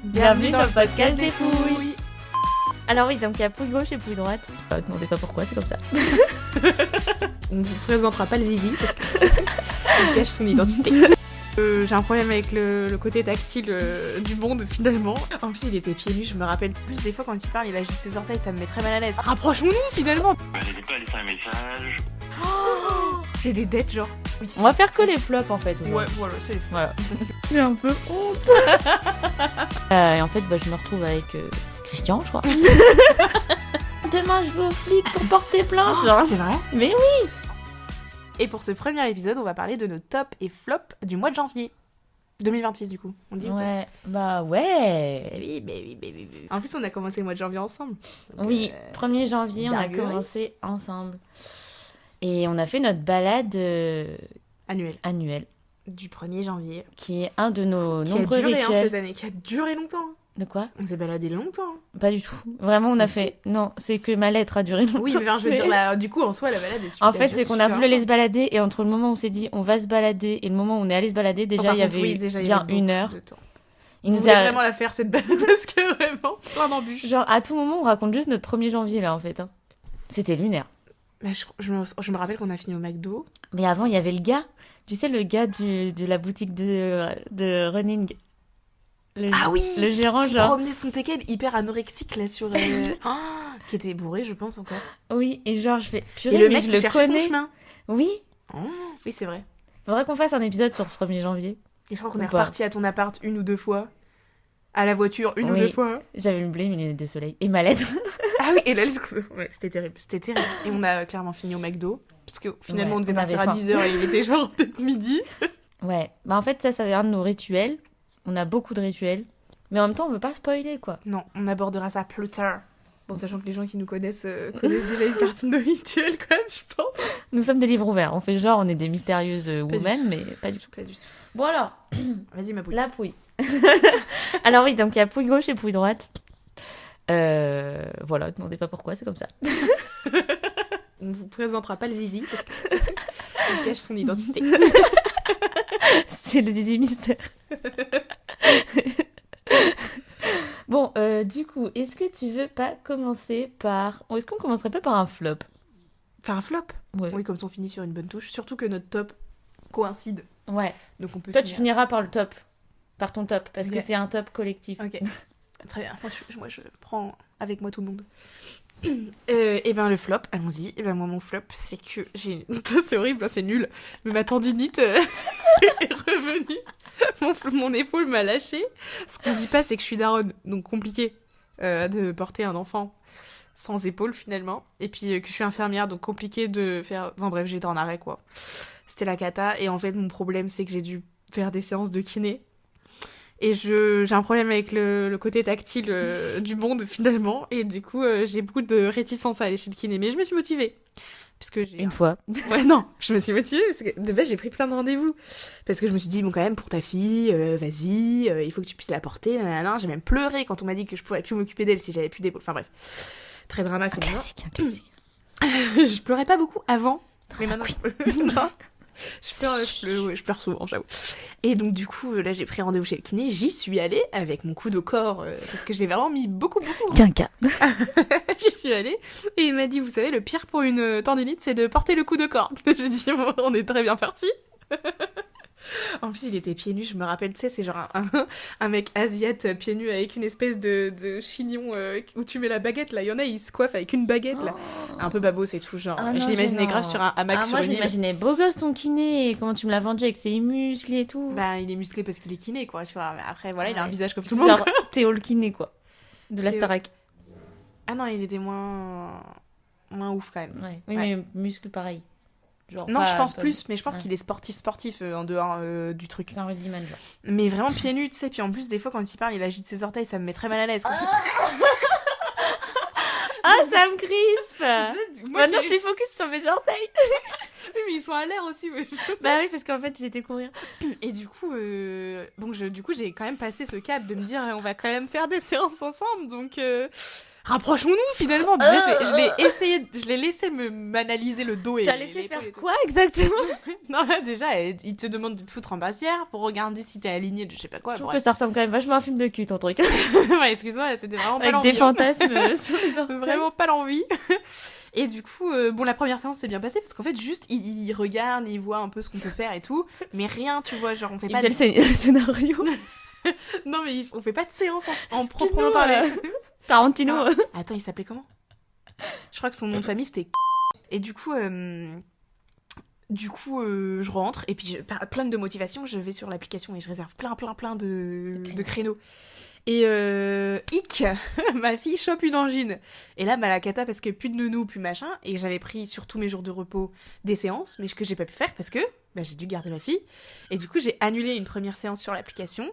Bienvenue dans le podcast des pouilles. Alors oui, donc il y a pouille gauche et pouille droite. Ne demandez pas pourquoi, c'est comme ça. On ne vous présentera pas le zizi parce qu'il cache son identité. J'ai un problème avec le côté tactile du monde finalement. En plus il était pieds nus, je me rappelle plus des fois quand il parle, il agite ses orteils, ça me met très mal à l'aise. Rapprochons-nous finalement. N'hésitez pas à laisser un message. J'ai des dettes genre. Oui. On va faire que les flops en fait. Ouais, voilà, c'est les Voilà. J'ai un peu honte. Et en fait, je me retrouve avec Christian, je crois. Demain, je vais au flic pour porter plainte. Genre. C'est vrai. Mais oui. Et pour ce premier épisode, on va parler de nos tops et flops du mois de janvier. 2026 du coup, on dit. Ouais, ouais. Oui. En plus, on a commencé le mois de janvier ensemble. Donc, Oui, 1er janvier, on a dinguerie. commencé ensemble. Et on a fait notre balade Annuel. annuelle, Du 1er janvier. qui est un de nos Qui a nombreux duré rituels. cette année, qui a duré longtemps. De quoi? On s'est baladé longtemps. Pas du tout. Vraiment, on a Mais fait... Non, c'est que ma lettre a duré longtemps. Oui, mais je veux dire, là, du coup, en soi, la balade est super. En fait, c'est qu'on a voulu aller se balader et entre le moment où on s'est dit on va se balader et le moment où on est allé se balader, déjà il y avait bien une heure. De temps. Il On nous voulait a... vraiment la faire cette balade parce que vraiment, plein d'embûches. Genre, à tout moment, on raconte juste notre 1er janvier là en fait. Hein. C'était lunaire. Bah, je me rappelle qu'on a fini au McDo. Mais avant, il y avait le gars. Tu sais, le gars de la boutique de running. Ah oui. Le gérant, Qui genre. promenait son teckel hyper anorexique là sur. Qui était bourré, je pense encore. Oui, et genre, je fais purée, Et le mais mec je qui le cherchait connais. son chemin. Oui. Oh, oui, c'est vrai. Faudrait qu'on fasse un épisode sur ce 1er janvier. Et je crois qu'on Ou est pas. reparti à ton appart une ou deux fois. À la voiture une ou Oui. deux fois. J'avais oublié mes lunettes de soleil. Et ma lettre. Ah oui, et là, ouais, c'était terrible. Et on a clairement fini au McDo. Parce que finalement, Ouais, on devait on partir à avait faim. 10h et il était genre peut-être midi. Ouais. Bah en fait, ça avait un de nos rituels. On a beaucoup de rituels. Mais en même temps, on veut pas spoiler, quoi. Non, on abordera ça plus tard. Bon, sachant que les gens qui nous connaissent connaissent déjà une partie de nos rituels, quand même, je pense. Nous sommes des livres ouverts. On fait genre, on est des mystérieuses du women, mais pas du tout. Pas du tout. Bon alors, Vas-y, ma pouille. la pouille. Alors oui, donc il y a pouille gauche et pouille droite. Voilà, demandez pas pourquoi, c'est comme ça. On vous présentera pas le zizi parce qu'il cache son identité. C'est le zizi mystère. Bon, du coup, est-ce que tu veux pas commencer par... Est-ce qu'on commencerait pas par un flop? Par un flop. Ouais. Oui, comme ça on finit sur une bonne touche. Surtout que notre top coïncide. Ouais. Donc on peut Toi, tu finir. finiras par le top. Par ton top, parce Ok. que c'est un top collectif. Ok. Très bien. Enfin, moi, je prends avec moi tout le monde. Et ben le flop, allons-y. Et ben moi mon flop, c'est que j'ai... c'est horrible, hein, c'est nul. Mais ma tendinite est revenue. Mon épaule m'a lâché. Ce qu'on dit pas, c'est que je suis daronne. Donc compliqué de porter un enfant sans épaule finalement. Et puis que je suis infirmière, donc compliqué de faire... Enfin bref, j'étais en arrêt quoi. C'était la cata. Et en fait mon problème, c'est que j'ai dû faire des séances de kiné. Et j'ai un problème avec le côté tactile du monde finalement. Et du coup, j'ai beaucoup de réticence à aller chez le kiné. Mais je me suis motivée. Puisque j'ai Une fois. Ouais, non, je me suis motivée parce que de base, j'ai pris plein de rendez-vous. Parce que je me suis dit, bon, quand même, pour ta fille, vas-y, il faut que tu puisses la porter. Nanana. J'ai même pleuré quand on m'a dit que je pourrais plus m'occuper d'elle si j'avais plus d'épaule. Enfin bref, très drama. Un finalement. classique. Je pleurais pas beaucoup avant. Mais Drama maintenant, non. Je pleure souvent, j'avoue. Et donc, du coup, là, j'ai pris rendez-vous chez le kiné. J'y suis allée avec mon coude au corps, parce que je l'ai vraiment mis beaucoup. Quinca. J'y suis allée. Et il m'a dit, vous savez, le pire pour une tendinite, c'est de porter le coude au corps. J'ai dit, bon, on est très bien partis. En plus, il était pieds nus, je me rappelle, tu sais, c'est genre un mec asiate pieds nus avec une espèce de chignon où tu mets la baguette, là. Il y en a, ils se coiffent avec une baguette, là. Un peu babos et tout, genre. Ah je non, l'imaginais gênant. grave sur un hamac sur moi, une je île. m'imaginais beau gosse ton kiné, et comment tu me l'as vendu avec ses muscles et tout. Bah, il est musclé parce qu'il est kiné, quoi, tu vois. Mais après, voilà, il a un Ouais. visage comme tout le monde. Genre Théo le kiné, quoi. De la Théo. Starac. Ah non, il était moins ouf, quand même. Ouais. Oui, Ouais. mais muscles pareil. Genre Non, pas- je pense pas- plus, mais je pense Ouais. qu'il est sportif en dehors du truc. C'est un rugbyman, genre. Mais vraiment pieds nus, tu sais, puis en plus, des fois, quand il parle, il agite ses orteils, ça me met très mal à l'aise. Ah, ça me crispe. Moi, Maintenant, je suis focus sur mes orteils. Oui, mais ils sont à l'air aussi. Ouais. Bah oui, parce qu'en fait, j'étais courir. Et du coup, du coup, j'ai quand même passé ce cap de me dire, on va quand même faire des séances ensemble, donc rapprochons-nous finalement. Déjà, je l'ai essayé, je l'ai laissé m'analyser le dos et T'as les laissé épaules faire et tout. quoi exactement? Non, là, déjà, il te demande de te foutre en brassière pour regarder si t'es aligné de je sais pas quoi. Je trouve bref. que ça ressemble quand même vachement à un film de cul, ton truc. Ouais, excuse-moi, c'était vraiment pas Avec l'envie. des fantasmes sur les orteils. Vraiment pas l'envie. Et du coup, bon, la première séance s'est bien passée parce qu'en fait, juste, il regarde, il voit un peu ce qu'on peut faire et tout. Mais rien, tu vois, genre, on fait Il pas faisait le scénario. Non, mais on fait pas de séance en proprement parler. Tarantino. Attends, il s'appelait comment? Je crois que son nom de famille, c'était... Et du coup, je rentre et puis plein de motivation, je vais sur l'application et je réserve plein de créneaux. Et ma fille chope une angine. Et là, la cata parce que plus de nounou, plus machin. Et j'avais pris sur tous mes jours de repos des séances, mais que j'ai pas pu faire parce que j'ai dû garder ma fille. Et du coup, j'ai annulé une première séance sur l'application.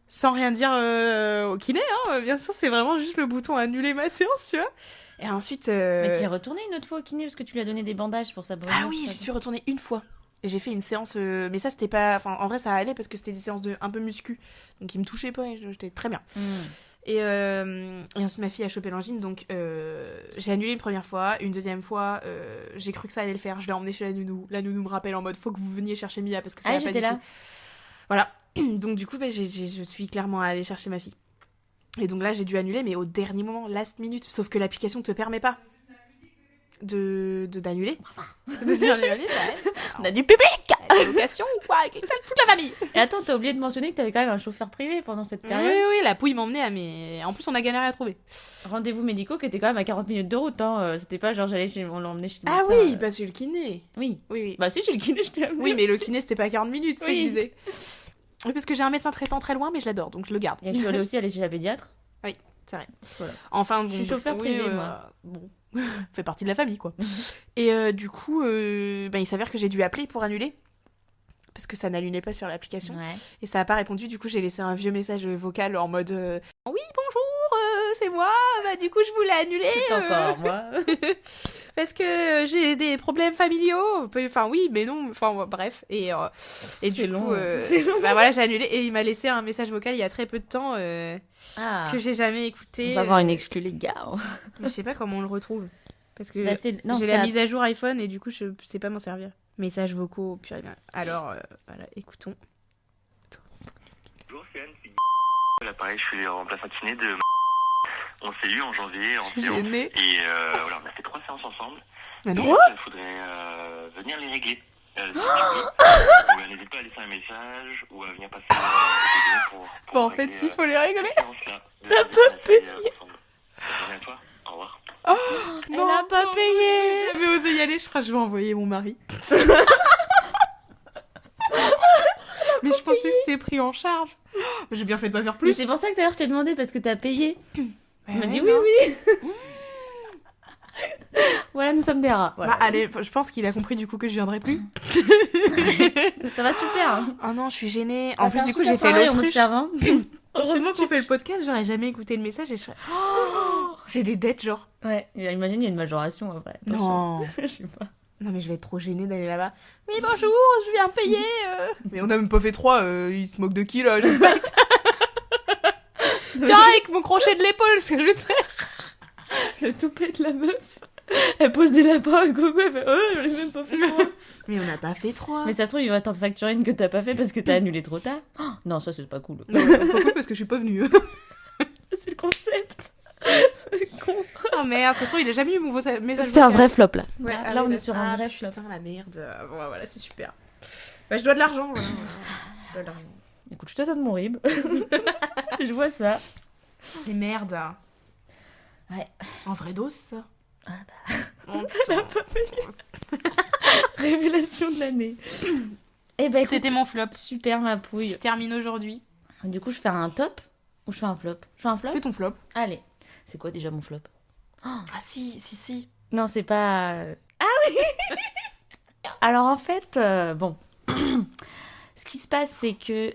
Sans rien dire au kiné, hein. Bien sûr, c'est vraiment juste le bouton annuler ma séance, tu vois. Et ensuite... Mais tu es retournée une autre fois au kiné parce que tu lui as donné des bandages pour sa brûlure. Ah oui, j'y suis retournée une fois. Et j'ai fait une séance... Mais ça, c'était pas... Enfin, en vrai, ça allait parce que c'était des séances un peu muscu. Donc, ils me touchaient pas et j'étais très bien. Et ensuite, ma fille a chopé l'angine. Donc, j'ai annulé une première fois. Une deuxième fois, j'ai cru que ça allait le faire. Je l'ai emmenée chez la nounou. La nounou me rappelle en mode, faut que vous veniez chercher Mia parce que ça va pas j'étais du là. tout. Voilà. Donc, du coup, je suis clairement allée chercher ma fille. Et donc là, j'ai dû annuler, mais au dernier moment, last minute. Sauf que l'application te permet pas d'annuler. On a du public. Location ou quoi? Avec toute la famille. Et attends, t'as oublié de mentionner que t'avais quand même un chauffeur privé pendant cette Oui, période. oui, la pouille m'emmenait à mes... En plus, on a galéré à trouver. Rendez-vous médicaux qui étaient quand même à 40 minutes de route. Hein. C'était pas genre on l'emmenait chez le Ah médecin. oui, parce que le kiné. Oui. Oui. Bah si, chez le kiné, je t'ai amené. Oui, mais le aussi. kiné, c'était pas 40 minutes, c'est ce Oui. que je disais. Oui, parce que j'ai un médecin traitant très loin, mais je l'adore, donc je le garde. Et je suis allée aussi chez la pédiatre. C'est vrai. Voilà. Enfin, bon, Je suis chauffeur privé, moi. Bon, fait partie de la famille, quoi. Et du coup, il s'avère que j'ai dû appeler pour annuler. Parce que ça n'allumait pas sur l'application. Ouais. Et ça n'a pas répondu. Du coup, j'ai laissé un vieux message vocal en mode oui, bonjour, c'est moi. Du coup, je voulais annuler. C'est encore moi. Parce que j'ai des problèmes familiaux. Enfin, oui, mais non. Enfin, bref. Et du long, coup, c'est long. voilà, j'ai annulé. Et il m'a laissé un message vocal il y a très peu de temps que j'ai jamais écouté. On va avoir une exclue, les gars. Je sais pas comment on le retrouve. Parce que Non, j'ai c'est la mise à jour iPhone et du coup, je sais pas m'en servir. Messages vocaux, puis rien. Alors, voilà, écoutons. Bonjour, c'est Anne. Là, pareil, je suis en place matinée de... On s'est eu en janvier, en Je suis séance. gênée. Et voilà, on a fait 3 séances ensemble. Ah non. Il faudrait venir les régler. Si tu veux. N'hésite pas à laisser un message ou à venir passer pour Bon, en fait, s'il faut les régler. T'as pas payé. Bonne à toi. Au revoir. Elle a pas payé. J'avais osé y aller, je vais envoyer mon mari. Mais je pensais que c'était pris en charge. J'ai bien fait de pas faire Mais plus. c'est pour ça que d'ailleurs je t'ai demandé parce que t'as payé. Tu m'as dit oui, non. oui. Voilà, nous sommes des rats. Voilà. Bah, allez, je pense qu'il a compris du coup que je viendrai plus. Ça va super. Hein. Oh non, je suis gênée. On va En plus, faire du coup, super j'ai fait pareil en l'autruche. observant. Heureusement que tu fais le podcast, j'aurais jamais écouté le message et je serais... Oh, j'ai des dettes, genre. Ouais, imagine, il y a une majoration après. Attention. Non. Je sais pas. Non, mais je vais être trop gênée d'aller là-bas. Oui, bonjour, je viens payer. Mais on a même pas fait 3, il se moque de qui, là? J'ai une fight. Tiens, avec mon crochet de l'épaule, c'est ce que je vais te faire. Le toupet de la meuf. Elle pose des lapins à Gogo, elle fait je l'ai même pas fait moi. Mais on n'a pas fait 3. Mais ça se trouve, il va t'en facturer une que t'as pas fait parce que t'as annulé trop tard. Oh, non, ça c'est pas cool. Non, c'est pas cool parce que je suis pas venue. C'est le concept. Con. Oh merde, de toute façon, il a jamais eu mon message. C'est un vrai flop là. Ouais, Là, on est sur un vrai flop. flop. Putain, la merde. Bon, voilà, c'est super. Bah, je dois de l'argent. Voilà. Je dois de l'argent. Écoute, je te donne mon rib. Je vois ça. Mais merde. Ouais. En vrai dos, ça. Ah bah. Oh, putain. Révélation de l'année. Eh ben, écoute, C'était mon flop. super ma Il pouille. se termine aujourd'hui. Du coup, je fais un top ou je fais un flop? Je fais un flop? Fais ton flop. Allez. C'est quoi déjà mon flop? Ah si. Non, c'est pas... Ah oui. Alors en fait, bon... Ce qui se passe, c'est que...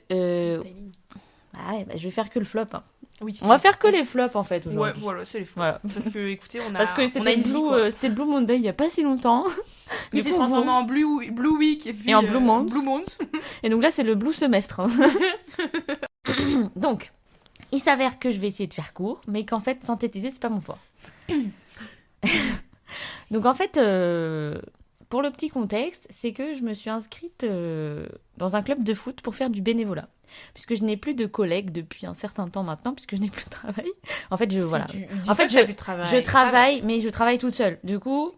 Ah ouais, je vais faire que le flop. Hein. Oui. On va faire que les flops en fait Ouais, aujourd'hui. voilà, c'est les flops. Voilà. Parce que, écoutez, on a, Parce que on a c'était une le vie, Blue, quoi. c'était le Blue Monday il y a pas si longtemps. Il s'est transformé en Blue Week et, puis, Et en Blue Month. Blue Month. Et donc là, c'est le Blue semestre. Donc, Il s'avère que je vais essayer de faire court, mais qu'en fait, synthétiser, c'est pas mon fort. Donc en fait, pour le petit contexte, c'est que je me suis inscrite dans un club de foot pour faire du bénévolat. Puisque je n'ai plus de collègues depuis un certain temps maintenant, puisque je n'ai plus de travail. En fait, je travaille, mais je travaille toute seule. Du coup,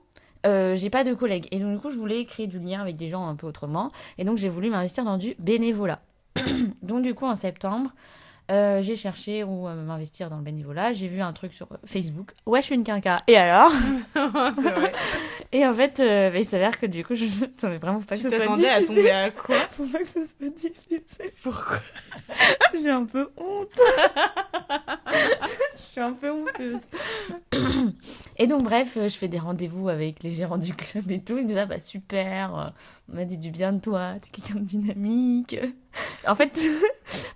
j'ai pas de collègues. Et donc, du coup, je voulais créer du lien avec des gens un peu autrement. Et donc, j'ai voulu m'investir dans du bénévolat. Donc, du coup, en septembre, j'ai cherché où m'investir dans le bénévolat. J'ai vu un truc sur Facebook. Ouais, je suis une quinca. Et alors? C'est vrai. Et en fait, il s'avère que du coup, je n'attendais vraiment pas que Tu ce soit t'attendais à tomber à quoi? Faut pas que ce soit diffusé. Pourquoi? J'ai un peu honte. Je suis un peu honteuse. Et donc, bref, je fais des rendez-vous avec les gérants du club et tout. Ils me disent, ah bah super, on m'a dit du bien de toi, t'es quelqu'un de dynamique. En fait,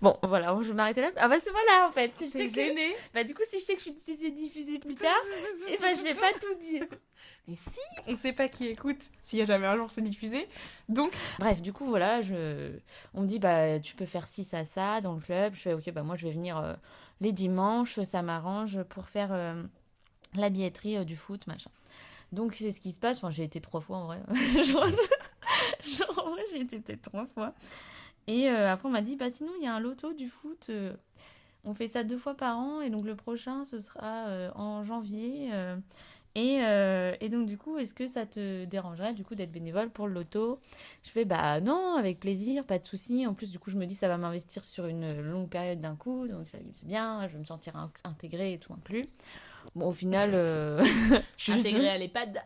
bon, voilà, je vais m'arrêter là. Ah bah c'est voilà, en fait. Si je sais T'es gênée? Bah du coup, si je sais que c'est diffusé plus tard, et bah je vais pas tout dire. Mais si, on sait pas qui écoute, s'il y a jamais un jour c'est diffusé. Donc, bref, du coup, voilà, on me dit, bah, tu peux faire ci, ça dans le club. Je fais, ok, bah, moi, je vais venir les dimanches, ça m'arrange pour faire la billetterie du foot, machin. Donc, c'est ce qui se passe. Enfin, j'ai été 3 fois, en vrai. genre, en vrai, j'ai été peut-être 3 fois. Et après, on m'a dit, bah, sinon, il y a un loto du foot. On fait ça 2 fois par an. Et donc, le prochain, ce sera en janvier. Et donc, du coup, est-ce que ça te dérangerait, du coup, d'être bénévole pour le loto? Je fais, bah non, avec plaisir, pas de souci. En plus, du coup, je me dis, ça va m'investir sur une longue période d'un coup. Donc, c'est bien, je vais me sentir intégrée et tout inclus. Bon, au final... je suis intégrée à l'EHPAD.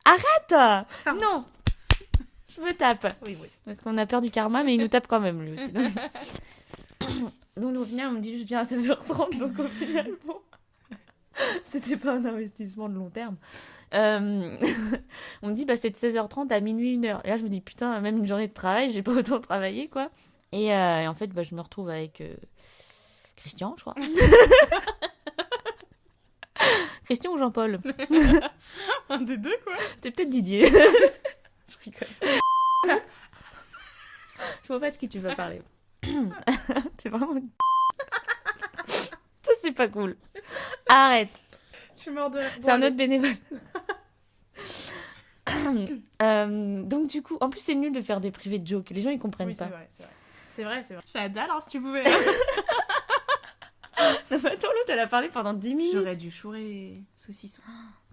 Arrête! Non! Je me tape. Oui. Parce qu'on a peur du karma, mais il nous tape quand même, lui aussi. Donc, au final, on me dit juste viens à 16h30. Donc, au final, bon... C'était pas un investissement de long terme. On me dit, bah, c'est de 16h30 à minuit, 1h. Et là, je me dis, putain, même une journée de travail, j'ai pas autant travaillé, quoi. Et en fait, bah, je me retrouve avec Christian, je crois. Christian ou Jean-Paul? Un des deux, quoi. C'était peut-être Didier. Je rigole. Je vois pas de qui tu vas parler. C'est vraiment... Ça, c'est pas cool. Arrête. Je suis mort de... C'est un autre bénévole. Donc, du coup, en plus, c'est nul de faire des privés de jokes. Les gens, ils comprennent pas. C'est vrai. J'ai la dalle, hein, si tu pouvais. Non, mais attends, l'autre, elle a parlé pendant 10 minutes. J'aurais dû chourer saucisson.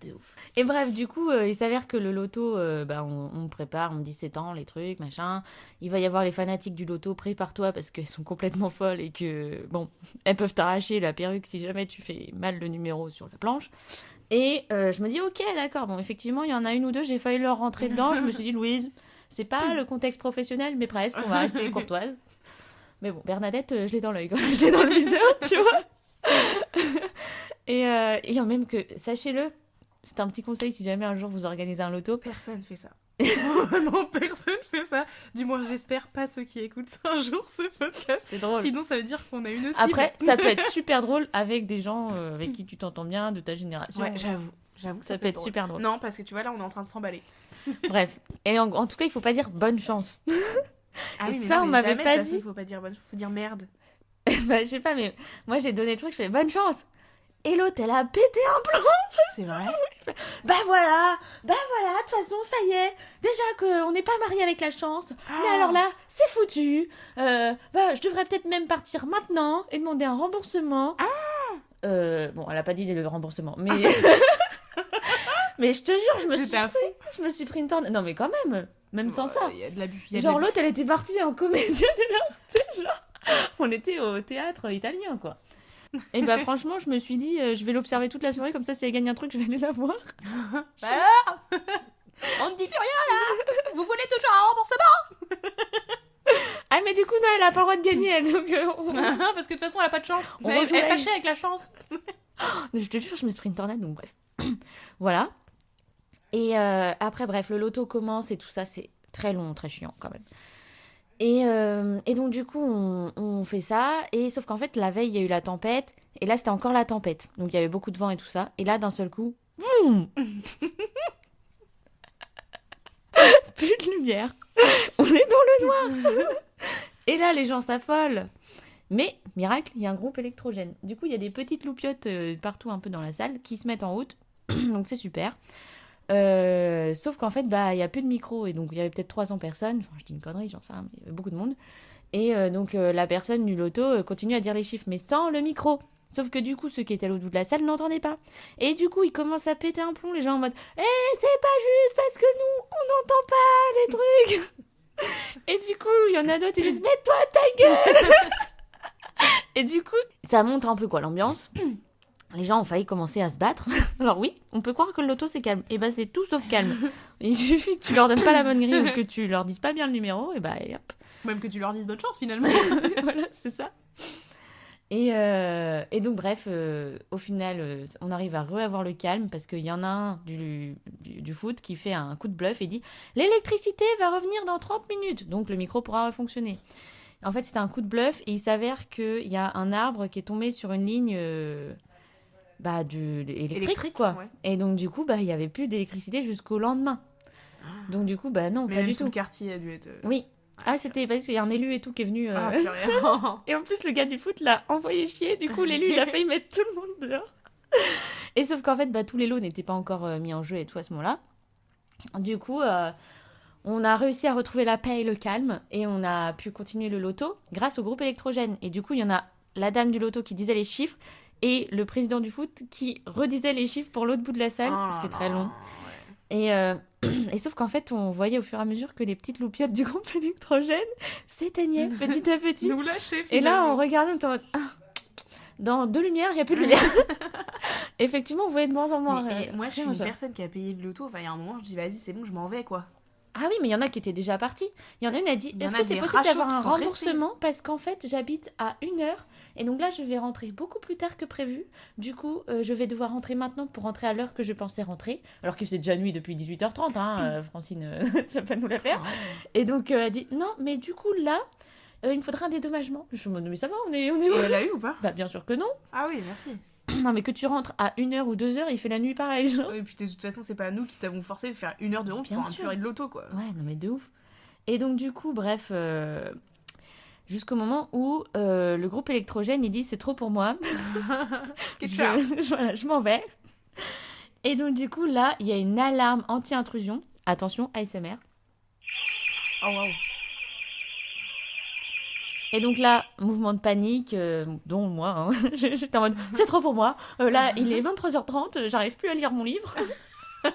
De ouf. Et bref, du coup, il s'avère que le loto, bah, on prépare, on me dit 7 ans, les trucs, machin. Il va y avoir les fanatiques du loto, prépare-toi parce qu'elles sont complètement folles et que, bon, elles peuvent t'arracher la perruque si jamais tu fais mal le numéro sur la planche. Et je me dis, ok, d'accord, bon, effectivement, il y en a une ou deux, j'ai failli leur rentrer dedans. Je me suis dit, Louise, c'est pas le contexte professionnel, mais presque, on va rester courtoise. Mais bon, Bernadette, je l'ai dans l'œil, je l'ai dans le viseur, tu vois. Et même que, sachez-le, c'est un petit conseil si jamais un jour vous organisez un loto. Personne fait ça. Non, personne fait ça. Du moins, j'espère pas ceux qui écoutent un jour ce podcast. C'est drôle. Sinon, ça veut dire qu'on a une cible. Après, ça peut être super drôle avec des gens avec qui tu t'entends bien, de ta génération. Ouais, j'avoue. Ça peut être super drôle. Non, parce que tu vois, là, on est en train de s'emballer. Bref. Et en tout cas, il faut pas dire bonne chance. Ah et oui, mais ça, non, on mais m'avait jamais, pas de toute façon, dit. faut pas dire bonne, faut dire merde. Bah, je sais pas, mais moi, j'ai donné le truc, je fais bonne chance. Et l'autre, elle a pété un plomb. C'est vrai. Bah voilà, de toute façon, ça y est. Déjà qu'on n'est pas mariés avec la chance. Mais alors là, c'est foutu. Bah, je devrais peut-être même partir maintenant et demander un remboursement. Bon, elle a pas dit le remboursement, mais... mais je te jure, je me suis pris une tornade. Non, mais quand même sans ça. Il y a de l'abus. Genre, l'autre, elle était partie en comédienne de l'art. Genre, on était au théâtre italien, quoi. Et bah franchement, je me suis dit, je vais l'observer toute la soirée, comme ça, si elle gagne un truc, je vais aller la voir. Alors on ne dit plus rien, là. Vous voulez toujours un remboursement? Ah, mais du coup, non, elle a pas le droit de gagner, elle, donc... Parce que de toute façon, elle a pas de chance. On Elle rejoue est la fâchée avec la chance. Je te jure, je me suis pris une tornade, donc bref. Voilà. Et après, bref, le loto commence et tout ça, c'est très long, très chiant, quand même. Et donc, du coup, on fait ça. Et sauf qu'en fait, la veille, il y a eu la tempête. Et là, c'était encore la tempête. Donc, il y avait beaucoup de vent et tout ça. Et là, d'un seul coup, boum. Plus de lumière. On est dans le noir. Et là, les gens s'affolent. Mais, miracle, il y a un groupe électrogène. Du coup, il y a des petites loupiottes partout un peu dans la salle qui se mettent en route. Donc c'est super. Sauf qu'en fait, il y a plus de micro. Et donc, il y avait peut-être 300 personnes. Enfin, je dis une connerie, j'en sais rien, mais il y avait beaucoup de monde. Et donc, la personne du loto continue à dire les chiffres, mais sans le micro. Sauf que du coup, ceux qui étaient à l'autre bout de la salle n'entendaient pas. Et du coup, ils commencent à péter un plomb, les gens en mode « c'est pas juste parce que nous, on n'entend pas les trucs !» Et du coup, il y en a d'autres qui disent « Mets-toi ta gueule !» Et du coup, ça montre un peu l'ambiance. Les gens ont failli commencer à se battre. Alors oui, on peut croire que le loto c'est calme. Et c'est tout sauf calme. Il suffit que tu leur donnes pas la bonne grille ou que tu leur dises pas bien le numéro, et hop. Même que tu leur dises bonne chance finalement. Voilà, c'est ça. Et donc bref, au final, on arrive à re-avoir le calme parce qu'il y en a un du foot qui fait un coup de bluff et dit « L'électricité va revenir dans 30 minutes !» Donc le micro pourra fonctionner. En fait, c'était un coup de bluff et il s'avère qu'il y a un arbre qui est tombé sur une ligne électrique, quoi. Ouais. Et donc du coup, il n'y avait plus d'électricité jusqu'au lendemain. Donc du coup, non, mais pas même du tout tout. le quartier a dû être... Oui. Ah, c'était parce qu'il y a un élu et tout qui est venu. Ah, purée. Et en plus, le gars du foot l'a envoyé chier. Du coup, l'élu, il a failli mettre tout le monde dehors. Et sauf qu'en fait, tous les lots n'étaient pas encore mis en jeu et tout à ce moment-là. Du coup, on a réussi à retrouver la paix et le calme. Et on a pu continuer le loto grâce au groupe électrogène. Et du coup, il y en a la dame du loto qui disait les chiffres et le président du foot qui redisait les chiffres pour l'autre bout de la salle. C'était très long. Et sauf qu'en fait, on voyait au fur et à mesure que les petites loupiottes du groupe électrogène s'éteignaient petit à petit. Nous lâcher, et là, on regardait, on était en mode, dans 2 lumières, il n'y a plus de lumière. Effectivement, on voyait de moins en moins. Moi, je suis une personne qui a payé le loto. Enfin, il y a un moment, je dis, vas-y, c'est bon, je m'en vais, quoi. Ah oui, mais il y en a qui étaient déjà partis. Il y en a une qui a dit, est-ce que c'est possible d'avoir un remboursement parce qu'en fait, j'habite à 1h et donc là, je vais rentrer beaucoup plus tard que prévu. Du coup, je vais devoir rentrer maintenant pour rentrer à l'heure que je pensais rentrer. Alors que c'est déjà nuit depuis 18h30, Francine, tu vas pas nous la faire. Et donc, elle dit, non, mais du coup, là, il me faudra un dédommagement. Je me dis, mais ça va, on est où ? Et elle a eu ou pas ? Bien sûr que non. Ah oui, merci. Non, mais que tu rentres à 1h ou 2h, il fait la nuit pareil, genre. Et puis de toute façon, c'est pas nous qui t'avons forcé de faire 1 heure de route pour un purée de loto, quoi. Ouais, non, mais de ouf. Et donc, du coup, bref, jusqu'au moment où le groupe électrogène, il dit c'est trop pour moi. Je m'en vais. Et donc, du coup, là, il y a une alarme anti-intrusion. Attention, ASMR. Oh, waouh. Et donc là, mouvement de panique, dont moi, j'étais en mode, c'est trop pour moi. Là, il est 23h30, j'arrive plus à lire mon livre. Il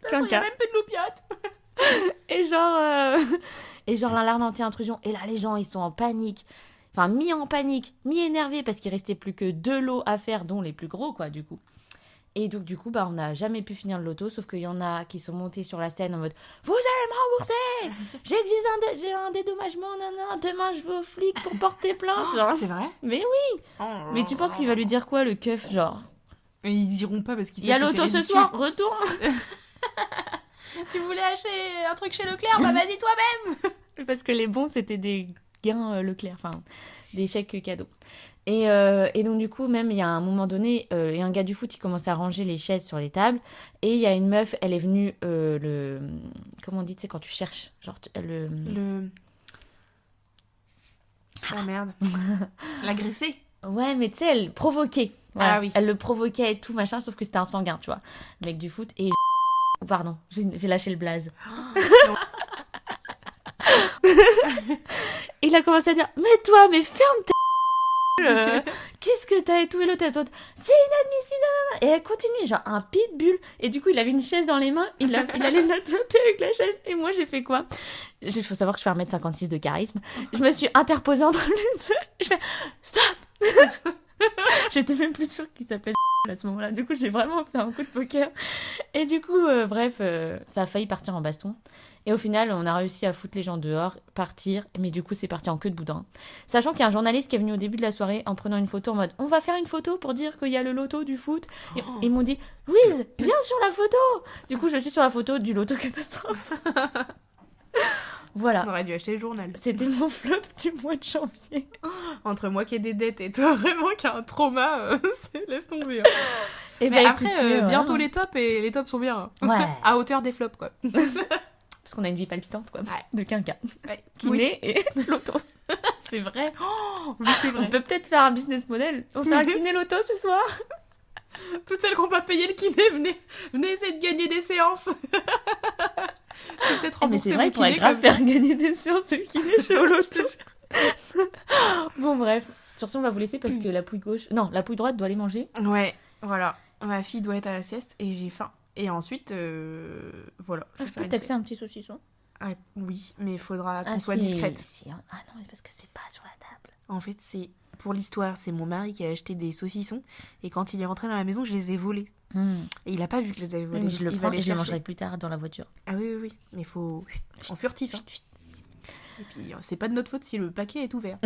y a même plus de loupiottes. Et genre l'alarme anti-intrusion. Et là, les gens, ils sont en panique. Enfin, mi-en panique, mi-énervés, parce qu'il restait plus que 2 lots à faire, dont les plus gros, quoi, du coup. Et donc, du coup, on n'a jamais pu finir le loto, sauf qu'il y en a qui sont montés sur la scène en mode « Vous allez me rembourser ! J'ai un dédommagement, demain je vais au flic pour porter plainte. » genre. C'est vrai ? Mais oui. Mais tu penses qu'il va lui dire quoi, le keuf, genre ? Mais ils diront pas parce qu'ils il y a l'auto ce soir, retourne. Tu voulais acheter un truc chez Leclerc, bah vas-y toi-même. Parce que les bons, c'était des gains Leclerc, enfin, des chèques cadeaux. Et donc du coup, même il y a un moment donné, il y a un gars du foot qui commence à ranger les chaises sur les tables, et il y a une meuf, elle est venue comment on dit, tu sais, quand tu cherches, genre Ah merde. L'agresser. Ouais, mais tu sais, elle provoquait. Voilà. Ah oui. Elle le provoquait et tout machin, sauf que c'était un sanguin, tu vois, le mec du foot. Et pardon, j'ai lâché le blaze. Il a commencé à dire, mais toi, mais ferme ta qu'est-ce que t'as et tout, et l'autre à toi, c'est inadmissible. Et elle continue, genre un pitbull. Et du coup, il avait une chaise dans les mains, il allait la taper avec la chaise. Et moi, j'ai fait quoi? Il faut savoir que je fais 1m56 de charisme. Je me suis interposée entre les deux. Je fais stop. J'étais même plus sûre qu'il s'appelait à ce moment-là. Du coup, j'ai vraiment fait un coup de poker. Et du coup, bref, ça a failli partir en baston. Et au final, on a réussi à foutre les gens dehors, partir, mais du coup, c'est parti en queue de boudin. Sachant qu'il y a un journaliste qui est venu au début de la soirée en prenant une photo en mode « On va faire une photo pour dire qu'il y a le loto du foot. » Et ils m'ont dit « Louise, viens sur la photo !» Du coup, je suis sur la photo du loto catastrophe. Voilà. On aurait dû acheter le journal. C'était mon flop du mois de janvier. Entre moi qui ai des dettes et toi vraiment qui a un trauma, laisse tomber. Hein. Et mais bah, après, écoutez, bientôt les tops, et les tops sont bien. Ouais. À hauteur des flops, quoi. Parce qu'on a une vie palpitante, quoi. Ouais. De quinquin. Ouais. Kiné et loto. C'est vrai. Oh, mais c'est On vrai. peut peut-être faire un business model. On fait un kiné loto ce soir. Toutes celles qui n'ont pas payé le kiné, venez essayer de gagner des séances. Peut-être Mais c'est rembourser vrai mon qu'il pourrait kiné grave comme ça. faire gagner des séances de kiné chez Oloto. Bon, bref. Sur ce, on va vous laisser parce que la pouille gauche... Non, la pouille droite doit aller manger. Ouais, voilà. Ma fille doit être à la sieste et j'ai faim. Et ensuite, voilà. Je peux taxer un petit saucisson. Ah, oui, mais il faudra qu'on soit discrète. Ah non, mais parce que c'est pas sur la table. En fait, c'est pour l'histoire, c'est mon mari qui a acheté des saucissons et quand il est rentré dans la maison, je les ai volés. Et il a pas vu que je les avais volés. Oui, mais je le Il prends va et les je les chercher. mangerai plus tard dans la voiture. Ah oui, oui, oui. Mais faut en furtif. Hein. Et puis, c'est pas de notre faute si le paquet est ouvert.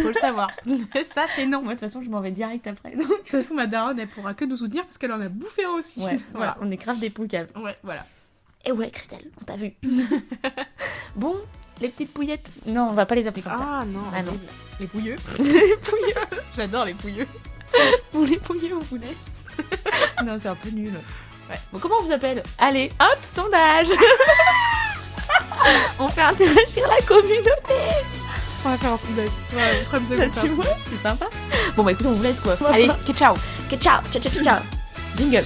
Faut le savoir. Ça, c'est non. Moi, de toute façon, je m'en vais direct après. Donc... De toute façon, ma daronne, elle pourra que nous soutenir parce qu'elle en a bouffé un aussi. Ouais, voilà, on est grave des poucaves. Ouais, voilà. Et ouais, Christelle, on t'a vu. Bon, les petites pouillettes. Non, on va pas les appeler comme ça. Ah non, Ah non. Les pouilleux. Les pouilleux. J'adore les pouilleux. Pour les pouilleux, on vous laisse. Non, c'est un peu nul. Ouais. Bon, comment on vous appelle? Allez, hop, sondage. On fait interagir la communauté. On va faire un sondage. Ouais, problème Là, tu vois, c'est sympa. Bon, bah écoute, on vous laisse quoi. Allez, ciao. Ciao, ciao, ciao, ciao. Jingle.